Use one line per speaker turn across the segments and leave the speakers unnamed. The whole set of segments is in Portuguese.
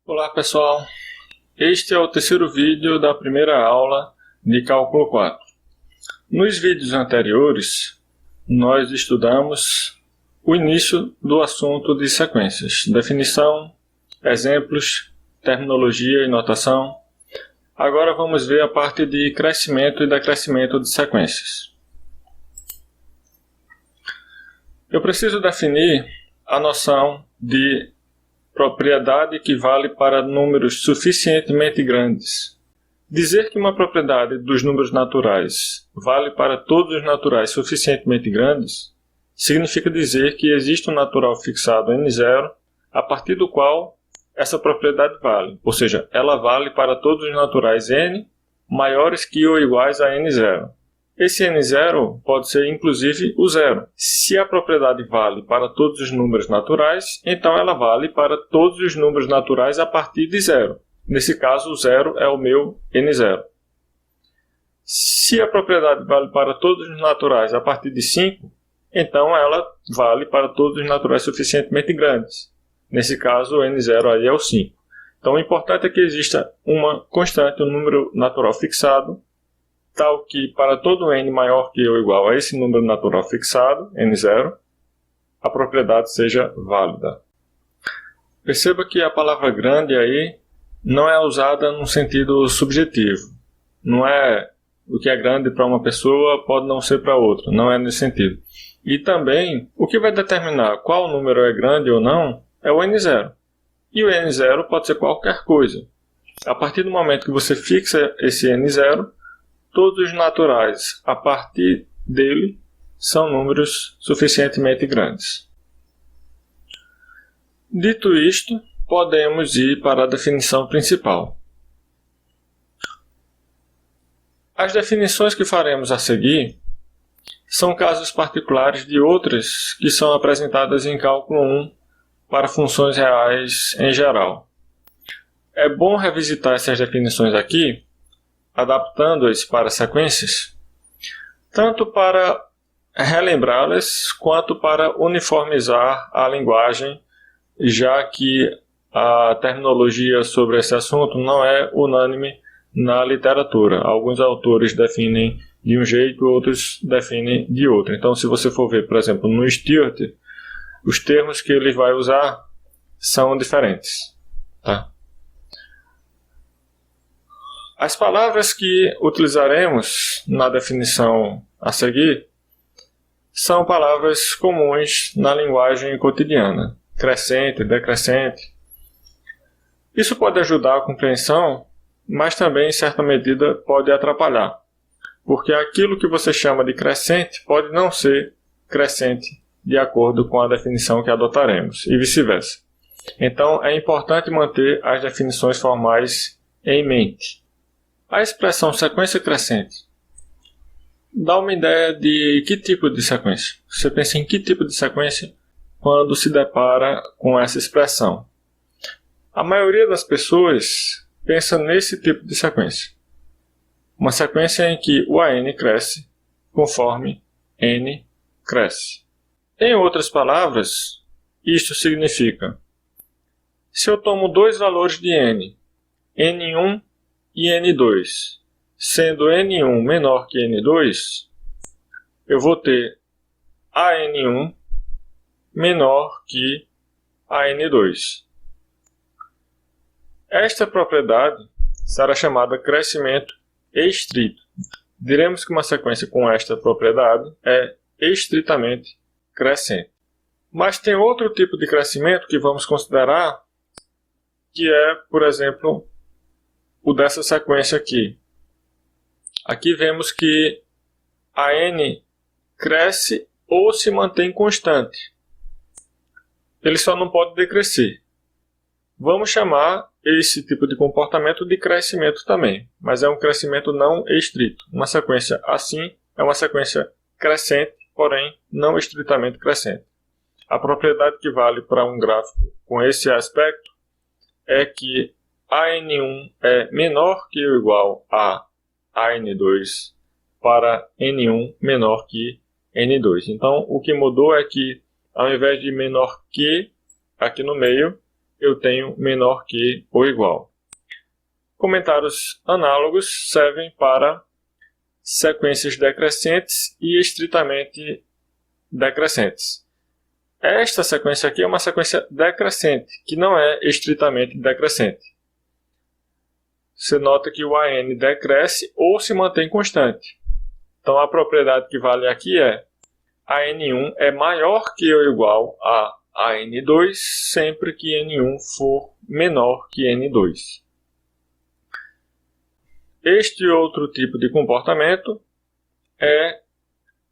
Olá pessoal, este é o terceiro vídeo da primeira aula de Cálculo 4. Nos vídeos anteriores, nós estudamos o início do assunto de sequências, definição, exemplos, terminologia e notação. Agora vamos ver a parte de crescimento e decrescimento de sequências. Eu preciso definir a noção de propriedade equivale para números suficientemente grandes. Dizer que uma propriedade dos números naturais vale para todos os naturais suficientemente grandes significa dizer que existe um natural fixado n0 a partir do qual essa propriedade vale, ou seja, ela vale para todos os naturais n maiores que ou iguais a n0. Esse n0 pode ser inclusive o zero. Se a propriedade vale para todos os números naturais, então ela vale para todos os números naturais a partir de zero. Nesse caso, o zero é o meu n0. Se a propriedade vale para todos os naturais a partir de 5, então ela vale para todos os naturais suficientemente grandes. Nesse caso, o n0 aí é o 5. Então, o importante é que exista uma constante, um número natural fixado, tal que para todo n maior que ou igual a esse número natural fixado, n0, a propriedade seja válida. Perceba que a palavra grande aí não é usada num sentido subjetivo. Não é o que é grande para uma pessoa pode não ser para outra, não é nesse sentido. E também, o que vai determinar qual número é grande ou não é o n0. E o n0 pode ser qualquer coisa. A partir do momento que você fixa esse n0, todos os naturais a partir dele são números suficientemente grandes. Dito isto, podemos ir para a definição principal. As definições que faremos a seguir são casos particulares de outras que são apresentadas em Cálculo 1 para funções reais em geral. É bom revisitar essas definições aqui, adaptando-as para sequências, tanto para relembrá-las quanto para uniformizar a linguagem, já que a terminologia sobre esse assunto não é unânime na literatura. Alguns autores definem de um jeito, outros definem de outro. Então, se você for ver, por exemplo, no Stewart, os termos que ele vai usar são diferentes, tá? As palavras que utilizaremos na definição a seguir são palavras comuns na linguagem cotidiana, crescente, decrescente. Isso pode ajudar a compreensão, mas também, em certa medida, pode atrapalhar, porque aquilo que você chama de crescente pode não ser crescente de acordo com a definição que adotaremos, e vice-versa. Então, é importante manter as definições formais em mente. A expressão sequência crescente dá uma ideia de que tipo de sequência. Você pensa em que tipo de sequência quando se depara com essa expressão. A maioria das pessoas pensa nesse tipo de sequência. Uma sequência em que o AN cresce conforme N cresce. Em outras palavras, isto significa: se eu tomo dois valores de N, N1 e N2, sendo N1 menor que N2, eu vou ter AN1 menor que AN2. Esta propriedade será chamada crescimento estrito. Diremos que uma sequência com esta propriedade é estritamente crescente. Mas tem outro tipo de crescimento que vamos considerar, que é, por exemplo, o dessa sequência aqui. Aqui vemos que a n cresce ou se mantém constante. Ele só não pode decrescer. Vamos chamar esse tipo de comportamento de crescimento também, mas é um crescimento não estrito. Uma sequência assim é uma sequência crescente, porém não estritamente crescente. A propriedade que vale para um gráfico com esse aspecto é que AN1 é menor que ou igual a AN2 para N1 menor que N2. Então, o que mudou é que, ao invés de menor que, aqui no meio, eu tenho menor que ou igual. Comentários análogos servem para sequências decrescentes e estritamente decrescentes. Esta sequência aqui é uma sequência decrescente, que não é estritamente decrescente. Você nota que o AN decresce ou se mantém constante. Então a propriedade que vale aqui é AN1 é maior que ou igual a AN2 sempre que N1 for menor que N2. Este outro tipo de comportamento é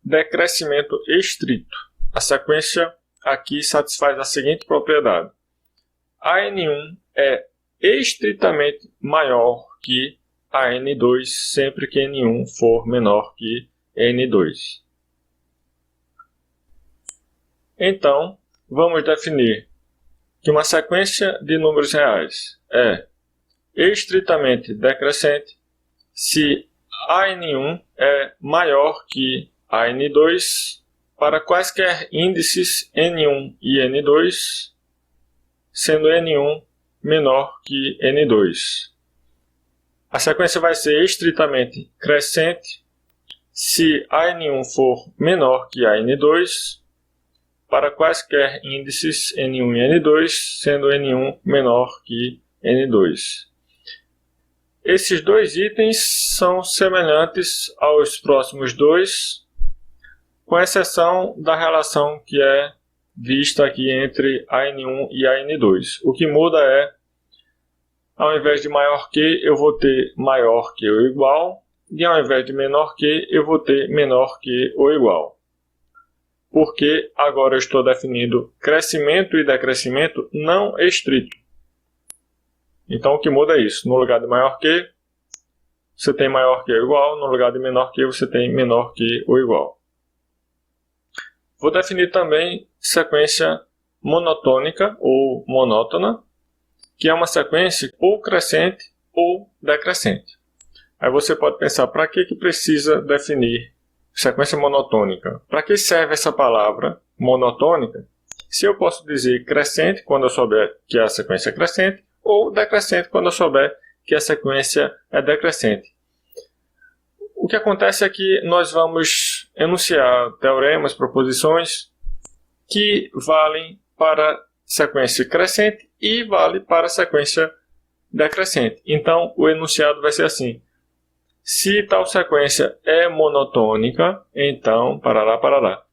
decrescimento estrito. A sequência aqui satisfaz a seguinte propriedade: AN1 é estritamente maior que AN2 sempre que N1 for menor que N2. Então, vamos definir que uma sequência de números reais é estritamente decrescente se AN1 é maior que AN2 para quaisquer índices N1 e N2, sendo N1 menor que N2. A sequência vai ser estritamente crescente se AN1 for menor que AN2 para quaisquer índices N1 e N2, sendo N1 menor que N2. Esses dois itens são semelhantes aos próximos dois, com exceção da relação que é vista aqui entre AN1 e AN2. O que muda é, ao invés de maior que, eu vou ter maior que ou igual, e ao invés de menor que, eu vou ter menor que ou igual. Porque agora eu estou definindo crescimento e decrescimento não estrito. Então o que muda é isso. No lugar de maior que, você tem maior que ou igual. No lugar de menor que, você tem menor que ou igual. Vou definir também sequência monotônica ou monótona, que é uma sequência ou crescente ou decrescente. Aí você pode pensar, para que precisa definir sequência monotônica? Para que serve essa palavra monotônica? Se eu posso dizer crescente quando eu souber que a sequência é crescente, ou decrescente quando eu souber que a sequência é decrescente. O que acontece é que nós vamos enunciar teoremas, proposições que valem para sequência crescente e vale para sequência decrescente. Então o enunciado vai ser assim: se tal sequência é monotônica, então parará, parará.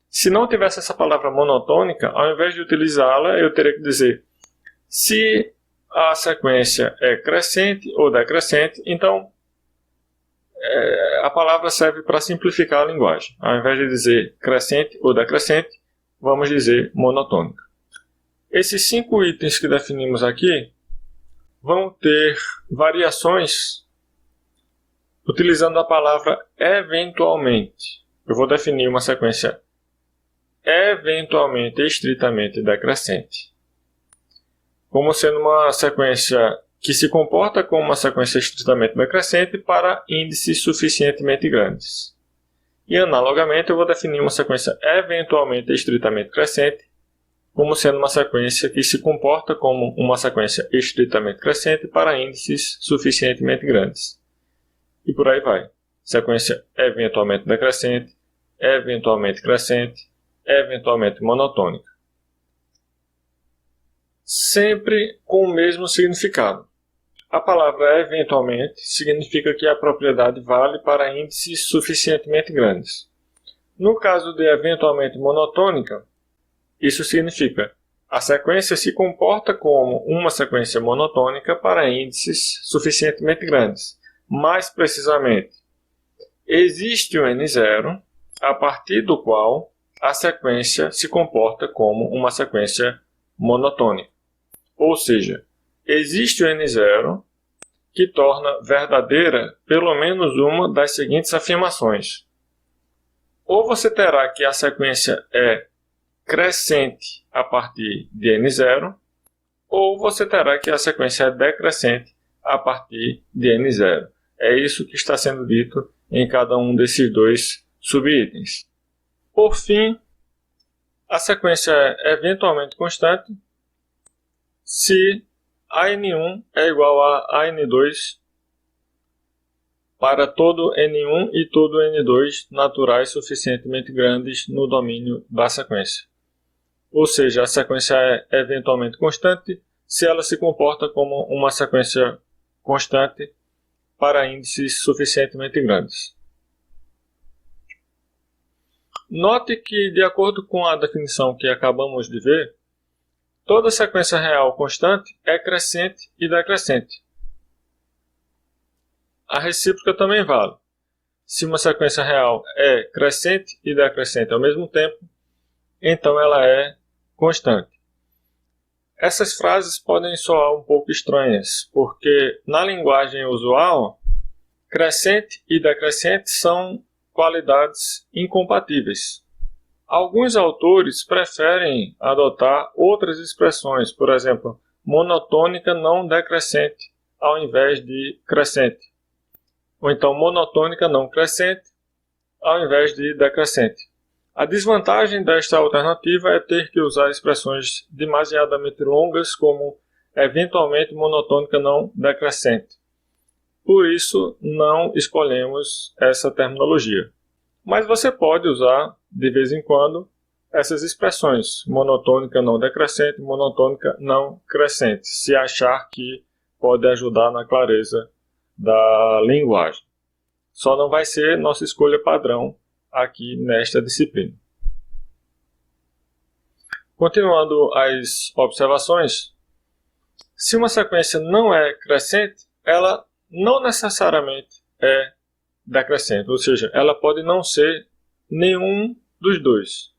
Se não tivesse essa palavra monotônica, ao invés de utilizá-la, eu teria que dizer se a sequência é crescente ou decrescente, então a palavra serve para simplificar a linguagem. Ao invés de dizer crescente ou decrescente, vamos dizer monotônica. Esses 5 itens que definimos aqui vão ter variações utilizando a palavra eventualmente. Eu vou definir uma sequência eventualmente estritamente decrescente como sendo uma sequência que se comporta como uma sequência estritamente decrescente para índices suficientemente grandes. E analogamente eu vou definir uma sequência eventualmente estritamente crescente como sendo uma sequência que se comporta como uma sequência estritamente crescente para índices suficientemente grandes. E por aí vai. Sequência eventualmente decrescente, eventualmente crescente, eventualmente monotônica. Sempre com o mesmo significado. A palavra eventualmente significa que a propriedade vale para índices suficientemente grandes. No caso de eventualmente monotônica, isso significa a sequência se comporta como uma sequência monotônica para índices suficientemente grandes. Mais precisamente, existe um N0 a partir do qual a sequência se comporta como uma sequência monotônica. Ou seja, existe o N0 que torna verdadeira pelo menos uma das seguintes afirmações. Ou você terá que a sequência é crescente a partir de N0, ou você terá que a sequência é decrescente a partir de N0. É isso que está sendo dito em cada um desses dois subitens. Por fim, a sequência é eventualmente constante se a n1 é igual a n2 para todo n1 e todo n2 naturais suficientemente grandes no domínio da sequência. Ou seja, a sequência é eventualmente constante se ela se comporta como uma sequência constante para índices suficientemente grandes. Note que, de acordo com a definição que acabamos de ver, toda sequência real constante é crescente e decrescente. A recíproca também vale. Se uma sequência real é crescente e decrescente ao mesmo tempo, então ela é constante. Essas frases podem soar um pouco estranhas, porque na linguagem usual, crescente e decrescente são qualidades incompatíveis. Alguns autores preferem adotar outras expressões, por exemplo, monotônica não decrescente ao invés de crescente, ou então monotônica não crescente ao invés de decrescente. A desvantagem desta alternativa é ter que usar expressões demasiadamente longas como eventualmente monotônica não decrescente. Por isso, não escolhemos essa terminologia. Mas você pode usar, de vez em quando, essas expressões, monotônica não decrescente, monotônica não crescente, se achar que pode ajudar na clareza da linguagem. Só não vai ser nossa escolha padrão aqui nesta disciplina. Continuando as observações, se uma sequência não é crescente, ela não necessariamente é decrescente, ou seja, ela pode não ser nenhum dos dois.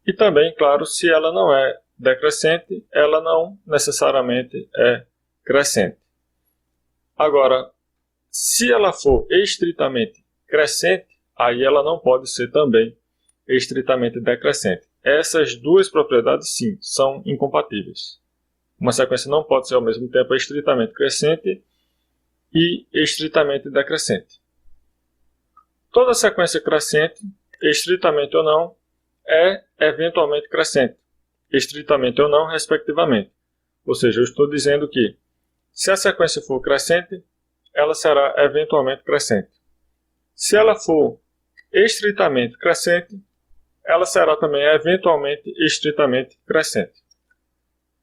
E também, claro, se ela não é decrescente, ela não necessariamente é crescente. Agora, se ela for estritamente crescente, aí ela não pode ser também estritamente decrescente. Essas duas propriedades, sim, são incompatíveis. Uma sequência não pode ser ao mesmo tempo estritamente crescente e estritamente decrescente. Toda sequência crescente, estritamente ou não, é eventualmente crescente, estritamente ou não, respectivamente. Ou seja, eu estou dizendo que, se a sequência for crescente, ela será eventualmente crescente. Se ela for estritamente crescente, ela será também eventualmente estritamente crescente.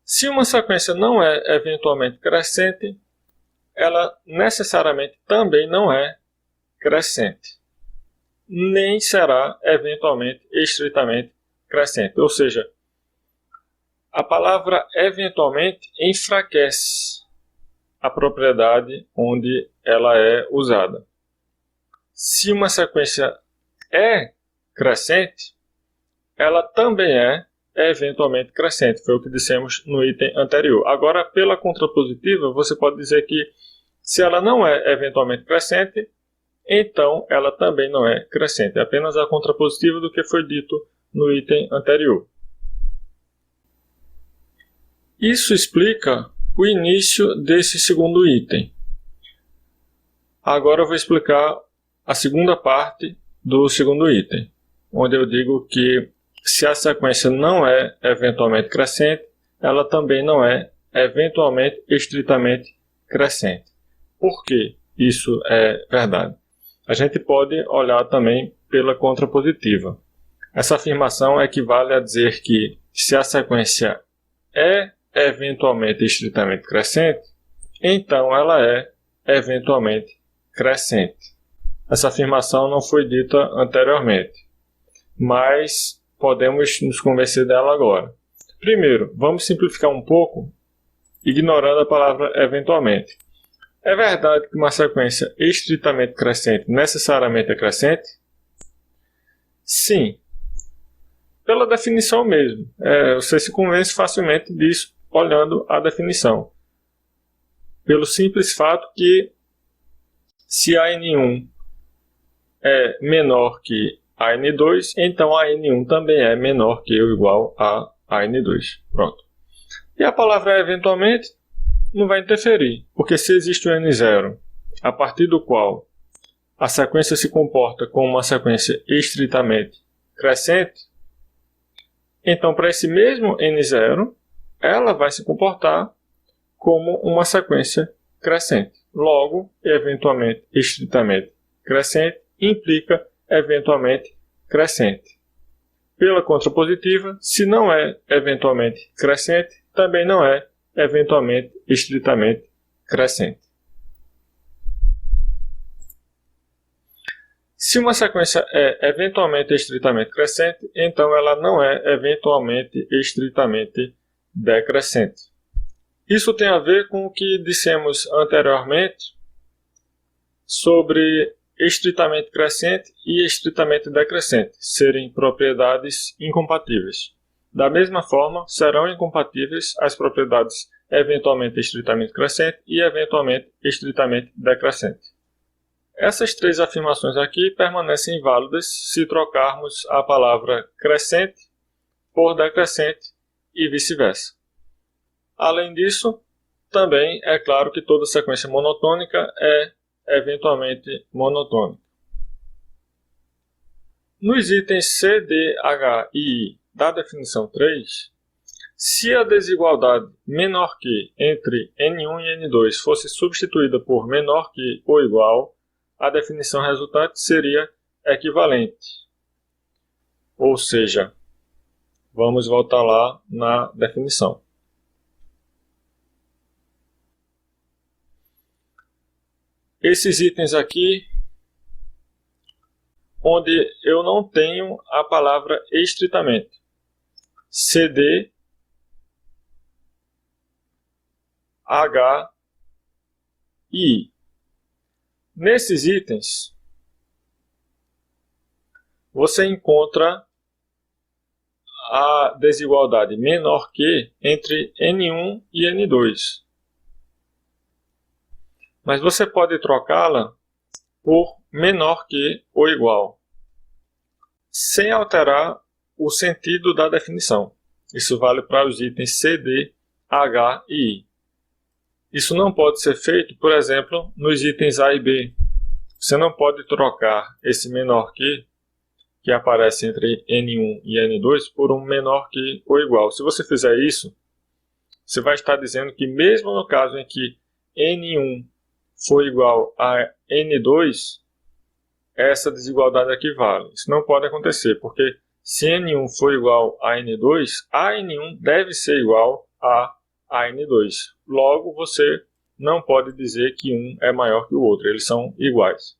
Se uma sequência não é eventualmente crescente, ela necessariamente também não é crescente, nem será eventualmente estritamente crescente. Ou seja, a palavra eventualmente enfraquece a propriedade onde ela é usada. Se uma sequência é crescente, ela também é eventualmente crescente. Foi o que dissemos no item anterior. Agora, pela contrapositiva, você pode dizer que se ela não é eventualmente crescente, então ela também não é crescente. É apenas a contrapositiva do que foi dito no item anterior. Isso explica o início desse segundo item. Agora eu vou explicar a segunda parte do segundo item, onde eu digo que se a sequência não é eventualmente crescente, ela também não é eventualmente estritamente crescente. Por que isso é verdade? A gente pode olhar também pela contrapositiva. Essa afirmação equivale a dizer que se a sequência é eventualmente estritamente crescente, então ela é eventualmente crescente. Essa afirmação não foi dita anteriormente, mas podemos nos convencer dela agora. Primeiro, vamos simplificar um pouco, ignorando a palavra eventualmente. É verdade que uma sequência estritamente crescente necessariamente é crescente? Sim. Pela definição mesmo. Você se convence facilmente disso olhando a definição. Pelo simples fato que se a N1 é menor que a N2, então a N1 também é menor que ou igual a N2. Pronto. E a palavra eventualmente não vai interferir, porque se existe um N0 a partir do qual a sequência se comporta como uma sequência estritamente crescente, então para esse mesmo N0 ela vai se comportar como uma sequência crescente. Logo, eventualmente, estritamente crescente implica eventualmente crescente. Pela contrapositiva, se não é eventualmente crescente, também não é eventualmente estritamente crescente. Se uma sequência é eventualmente estritamente crescente, então ela não é eventualmente estritamente decrescente. Isso tem a ver com o que dissemos anteriormente sobre estritamente crescente e estritamente decrescente serem propriedades incompatíveis. Da mesma forma, serão incompatíveis as propriedades eventualmente estritamente crescente e eventualmente estritamente decrescente. Essas três afirmações aqui permanecem válidas se trocarmos a palavra crescente por decrescente e vice-versa. Além disso, também é claro que toda sequência monotônica é eventualmente monotônica. Nos itens C, D, H e I da definição 3, se a desigualdade menor que entre N1 e N2 fosse substituída por menor que ou igual, a definição resultante seria equivalente. Ou seja, vamos voltar lá na definição. Esses itens aqui, onde eu não tenho a palavra estritamente. CD, H e I. Nesses itens, você encontra a desigualdade menor que entre N1 e N2. Mas você pode trocá-la por menor que ou igual, sem alterar o sentido da definição. Isso vale para os itens C, D, H e I. Isso não pode ser feito, por exemplo, nos itens A e B. Você não pode trocar esse menor que aparece entre N1 e N2 por um menor que ou igual. Se você fizer isso, você vai estar dizendo que mesmo no caso em que N1 for igual a N2, essa desigualdade aqui vale. Isso não pode acontecer, porque se N1 for igual a N2, a N1 deve ser igual a N2. Logo, você não pode dizer que um é maior que o outro. Eles são iguais.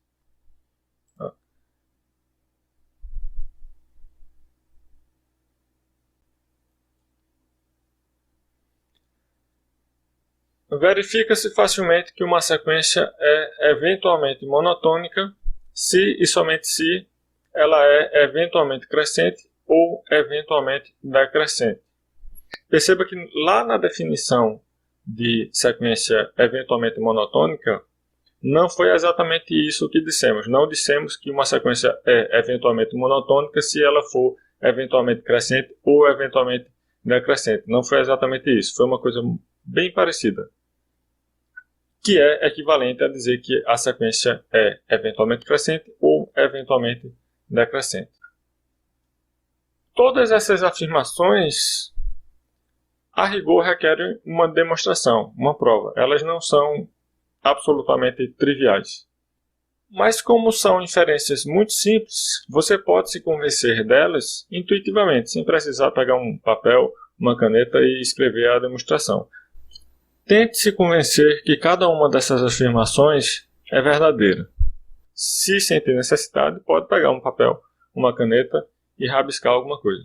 Verifica-se facilmente que uma sequência é eventualmente monotônica se e somente se ela é eventualmente crescente ou eventualmente decrescente. Perceba que lá na definição de sequência eventualmente monotônica, não foi exatamente isso que dissemos. Não dissemos que uma sequência é eventualmente monotônica se ela for eventualmente crescente ou eventualmente decrescente. Não foi exatamente isso. Foi uma coisa bem parecida, que é equivalente a dizer que a sequência é eventualmente crescente ou eventualmente decrescente. Todas essas afirmações, a rigor, requerem uma demonstração, uma prova. Elas não são absolutamente triviais. Mas como são inferências muito simples, você pode se convencer delas intuitivamente, sem precisar pegar um papel, uma caneta e escrever a demonstração. Tente se convencer que cada uma dessas afirmações é verdadeira. Se sentir necessidade, pode pegar um papel, uma caneta e rabiscar alguma coisa.